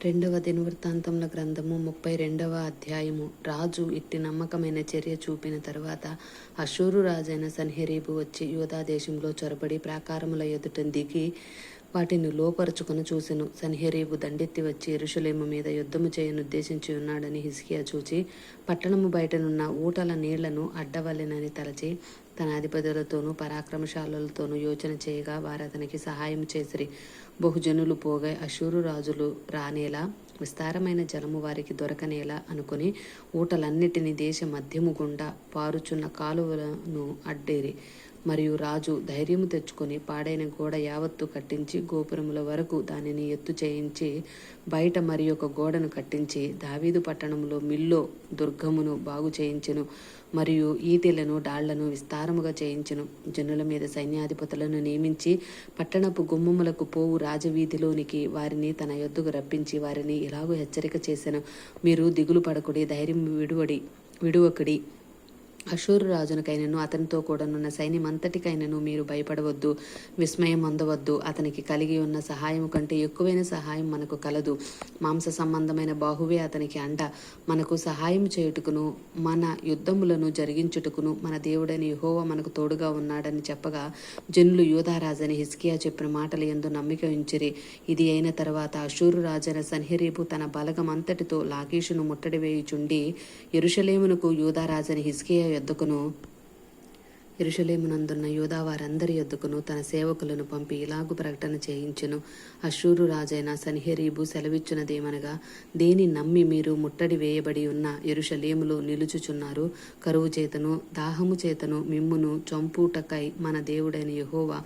రెండవ దినవృత్తాంతముల గ్రంథము 32వ అధ్యాయము. రాజు ఇట్టి నమ్మకమైన చర్య చూపిన తరువాత అష్షూరు రాజైన సన్హెరీబు వచ్చి యూదా దేశంలో చొరబడి ప్రాకారముల ఎదుట దిగి వాటిని లోపరుచుకొని చూసెను. సన్హెరీబు దండెత్తి వచ్చి యెరూషలేము మీద యుద్ధము చేయనుద్దేశించి ఉన్నాడని హిజ్కియా చూచి పట్టణము బయటనున్న ఊటల నీళ్లను అడ్డవలెనని తలచి తన అధిపతులతోనూ పరాక్రమశాలులతోనూ యోచన చేయగా వారు అతనికి సహాయం చేసిరి. బహుజనులు పోగా అష్షూరు రాజులు రానేలా విస్తారమైన జలము వారికి దొరకనేలా అనుకుని ఊటలన్నిటినీ దేశ మధ్యము గుండా పారుచున్న కాలువలను అడ్డేరి. మరియు రాజు ధైర్యము తెచ్చుకొని పాడైన గోడ యావత్తు కట్టించి గోపురముల వరకు దానిని ఎత్తు చేయించి బయట మరి ఒక గోడను కట్టించి దావీదు పట్టణంలో మిల్లో దుర్గమును బాగు చేయించెను. మరియు ఈటెలను డాళ్లను విస్తారముగా చేయించెను. జనుల మీద సైన్యాధిపతులను నియమించి పట్టణపు గుమ్మములకు పోవు రాజవీధిలోనికి వారిని తన యొద్దకు రప్పించి వారిని ఇలాగూ హెచ్చరిక చేసెను. మీరు దిగులు పడకుడి, ధైర్యం విడువకుడి. అష్షూరు రాజునకైనను అతనితో కూడానున్న సైన్యమంతటికైనను మీరు భయపడవద్దు, విస్మయం అందవద్దు. అతనికి కలిగి ఉన్న సహాయం కంటే ఎక్కువైన సహాయం మనకు కలదు. మాంస సంబంధమైన బాహువే అతనికి అండ. మనకు సహాయం చేయుటకును మన యుద్ధములను జరిగించుటకును మన దేవుడైన యెహోవా మనకు తోడుగా ఉన్నాడని చెప్పగా జనులు యూదారాజని హిజ్కియా చెప్పిన మాటల యందు నమ్మిక ఉంచిరి. ఇది అయిన తర్వాత అష్షూరు రాజైన సన్హెరీబు తన బలగమంతటితో లాకీషును ముట్టడి వేయుచుండి యెరూషలేమునకు యూదారాజని హిజ్కియా యొద్దకును యెరూషలేమునందున్న యూదా వారందరి యొద్దకును తన సేవకులను పంపి ఇలాగు ప్రకటన చేయించెను. అష్షూరు రాజైన సన్హెరీబు సెలవిచ్చునదేమనగా, దేని నమ్మి మీరు ముట్టడి వేయబడి ఉన్న యెరూషలేములో నిలుచుచున్నారు? కరువు చేతను దాహము చేతను మిమ్మును చంపుటకై మన దేవుడైన యెహోవా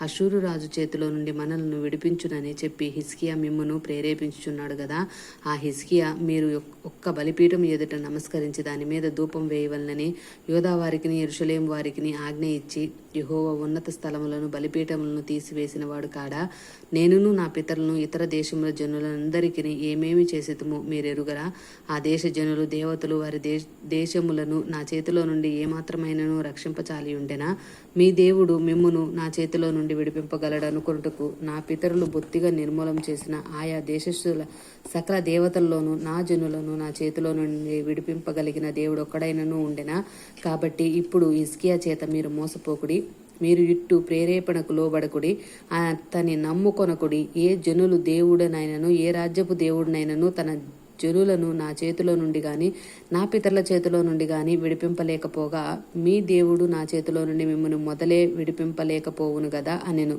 అష్షూరు రాజు చేతిలో నుండి మనలను విడిపించునని చెప్పి హిజ్కియా మిమ్మును ప్రేరేపించుచున్నాడు గదా. ఆ హిజ్కియా మీరు ఒక్క బలిపీఠం ఎదుట నమస్కరించి దాని మీద ధూపం వేయవలనని యూదా వారికిని యెరూషలేము వారికిని ఆజ్ఞ ఇచ్చి యెహోవా ఉన్నత స్థలములను బలిపీఠములను తీసివేసిన వాడు కాడా? నేనును నా పితరులను ఇతర దేశముల జనులందరికీ ఏమేమి చేసేతుమో మీరెరుగరా? ఆ దేశ జనులు దేవతలు వారి దేశములను నా చేతిలో నుండి ఏమాత్రమైనను రక్షింపచాలి ఉండెనా? మీ దేవుడు మిమ్మును నా చేతిలో నుండి విడిపింపగలడనుకొనుటకు నా పితరులు బొత్తిగా నిర్మూలం చేసిన ఆయా దేశస్థుల సకల దేవతల్లోనూ నా జనులను నా చేతిలో నుండి విడిపింపగలిగిన దేవుడు ఒక్కడైనను ఉండెనా? కాబట్టి ఇప్పుడు హిజ్కియా చేత మీరు మోసపోకుడి, మీరు ఇట్టు ప్రేరేపణకు లోబడకుడి, అతని నమ్ముకొనకుడి. ఏ జనులు దేవుడనైనను ఏ రాజ్యపు దేవుడినైనను తన జనులను నా చేతిలో నుండి గాని నా పితరుల చేతిలో నుండి గాని విడిపింపలేకపోగా మీ దేవుడు నా చేతిలో నుండి మిమ్మల్ని మొదలే విడిపింపలేకపోవును గదా అనెను.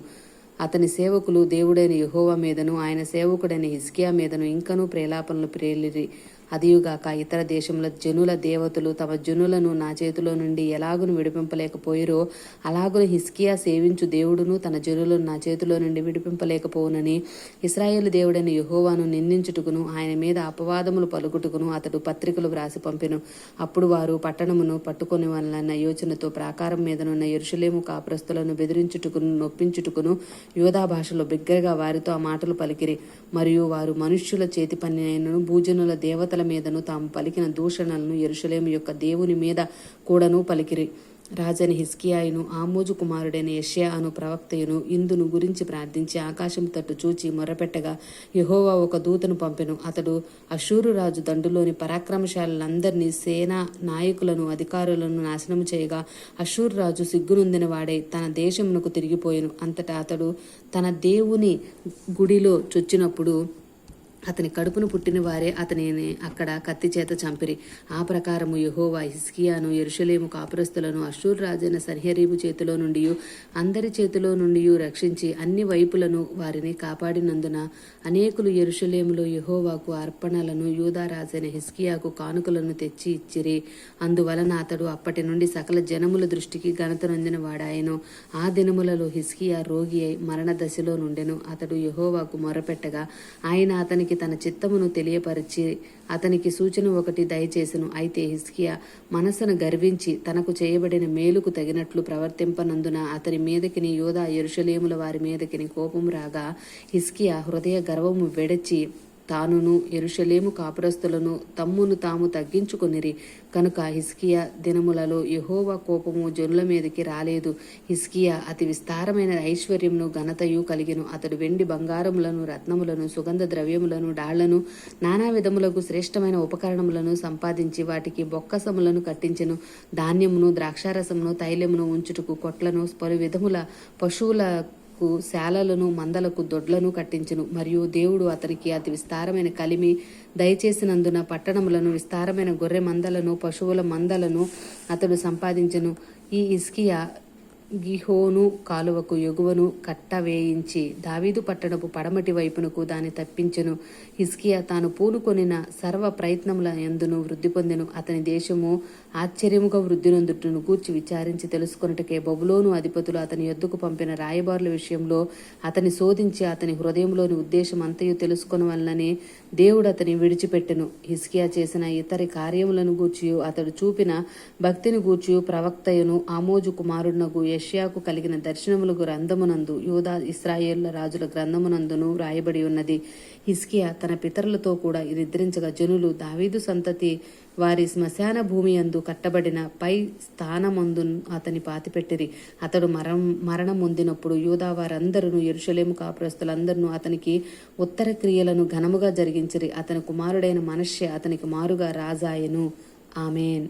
అతని సేవకులు దేవుడైన యెహోవా మీదను ఆయన సేవకుడైన హిజ్కియా మీదను ఇంకనూ ప్రేలాపనలు ప్రేలిరి. అదియుగాక ఇతర దేశముల జనుల దేవతలు తమ జనులను నా చేతిలో నుండి ఎలాగును విడిపింపలేకపోయిరో అలాగును హిజ్కియా సేవించు దేవుడును తన జనులను నా చేతిలో నుండి విడిపింపలేకపోవునని ఇశ్రాయేలు దేవుడైన యెహోవాను నిందించుటకును ఆయన మీద అపవాదములు పలుకుటకును అతడు పత్రికలు వ్రాసి పంపెను. అప్పుడు వారు పట్టణమును పట్టుకొని వాళ్ళన్న యోచనతో ప్రాకారం మీదనున్న యెరూషలేము కాపురస్తులను బెదిరించుటకును నొప్పించుటకును యూదా భాషలో బిగ్గరగా వారితో ఆ మాటలు పలికిరి. మరియు వారు మనుష్యుల చేతి పని అయినను భూజనుల దేవతల మీదను తాము పలికిన దూషణలను యెరూషలేము యొక్క దేవుని మీద కూడాను పలికిరి. రాజని హిజ్కియాయును ఆమోజు కుమారుడైన యెషయా అను ప్రవక్తయును ఇందును గురించి ప్రార్థించి ఆకాశం తట్టు చూచి మొర్రపెట్టగా యెహోవా ఒక దూతను పంపెను. అతడు అష్షూరు రాజు దండులోని పరాక్రమశాలందరినీ సేనా నాయకులను అధికారులను నాశనము చేయగా అష్షూరు రాజు సిగ్గునొందిన వాడై తన దేశమునకు తిరిగిపోయెను. అంతటా అతడు తన దేవుని గుడిలో చొచ్చినప్పుడు అతని కడుపును పుట్టిన వారే అతనిని అక్కడ కత్తి చేత చంపిరి. ఆ ప్రకారము యెహోవా హిజ్కియాను యెరూషలేము కాపురస్తులను అష్షూరు రాజైన సన్హెరీబు చేతిలో నుండి అందరి చేతిలో నుండి రక్షించి అన్ని వైపులను వారిని కాపాడినందున అనేకులు యెరూషలేములో యెహోవాకు అర్పణలను యూదా రాజైన హిజ్కియాకు కానుకలను తెచ్చి ఇచ్చిరి. అందువలన అతడు అప్పటి నుండి సకల జనముల దృష్టికి ఘనత నొందిన వాడాయను. ఆ దినములలో హిజ్కియా రోగి అయి మరణ దశలో నుండెను. అతడు యెహోవాకు మొరపెట్టగా ఆయన అతనికి తన చిత్తమును తెలియపరిచి అతనికి సూచన ఒకటి దయచేసెను. అయితే హిజ్కియా మనస్సును గర్వించి తనకు చేయబడిన మేలుకు తగినట్లు ప్రవర్తింపనందున అతని మీదకిని యూదా యెరూషలేముల వారి మీదకిని కోపం రాగా హిజ్కియా హృదయ గర్వము వెడచి తానును యెరూషలేము కాపురస్తులను తమ్మును తాము తగ్గించుకొనిరి. కనుక హిజ్కియా దినములలో యెహోవా కోపము జనుల మీదకి రాలేదు. హిజ్కియా అతి విస్తారమైన ఐశ్వర్యమును ఘనతయు కలిగెను. అతడు వెండి బంగారములను రత్నములను సుగంధ ద్రవ్యములను డాళ్లను నానా విధములకు శ్రేష్టమైన ఉపకరణములను సంపాదించి వాటికి బొక్కసములను కట్టించెను. ధాన్యమును ద్రాక్షారసమును తైలమును ఉంచుటకు కొట్లను పలు విధముల పశువులకు శాలలను మందలకు దొడ్లను కట్టించెను. మరియు దేవుడు అతనికి అతి విస్తారమైన కలిమి దయచేసినందున పట్టణములను విస్తారమైన గొర్రె మందలను పశువుల మందలను అతడు సంపాదించెను. ఈ హిజ్కియా గిహోను కాలువకు ఎగువను కట్టవేయించి దావీదు పట్టణపు పడమటి వైపునకు దాన్ని తప్పించెను. హిజ్కియా తాను పూనుకొనిన సర్వ ప్రయత్నముల యందును వృద్ధి పొందెను. అతని దేశము ఆశ్చర్యముగా వృద్ధి నొందుటను గూర్చి విచారించి తెలుసుకొనుటకే బబులోను అధిపతులు అతని యొద్దకు పంపిన రాయబారుల విషయంలో అతని శోధించి అతని హృదయంలోని ఉద్దేశం అంతయు తెలుసుకొనవలనని దేవుడు అతని విడిచిపెట్టెను. హిజ్కియా చేసిన ఇతరి కార్యములను గూర్చియు అతడు చూపిన భక్తిని గూర్చియు ప్రవక్తయును ఆమోజు కుమారునగు యెషయాకు కలిగిన దర్శనముల గ్రంథమునందు యూదా ఇశ్రాయేళ్ల రాజుల గ్రంథమునందును వ్రాయబడి ఉన్నది. హిజ్కియా తన పితరులతో కూడా నిద్రించగా జనులు దావీదు సంతతి వారి శ్మశాన భూమి యందు కట్టబడిన పై స్థానమందు అతని పాతిపెట్టిరి. అతడు మరణం పొందినప్పుడు యూదా వారందరూ యెరూషలేము కాపురస్తులందరూ అతనికి ఉత్తర క్రియలను ఘనముగా జరిగించిరి. అతని కుమారుడైన మనష్షే అతనికి మారుగా రాజాయెను. ఆమేన్.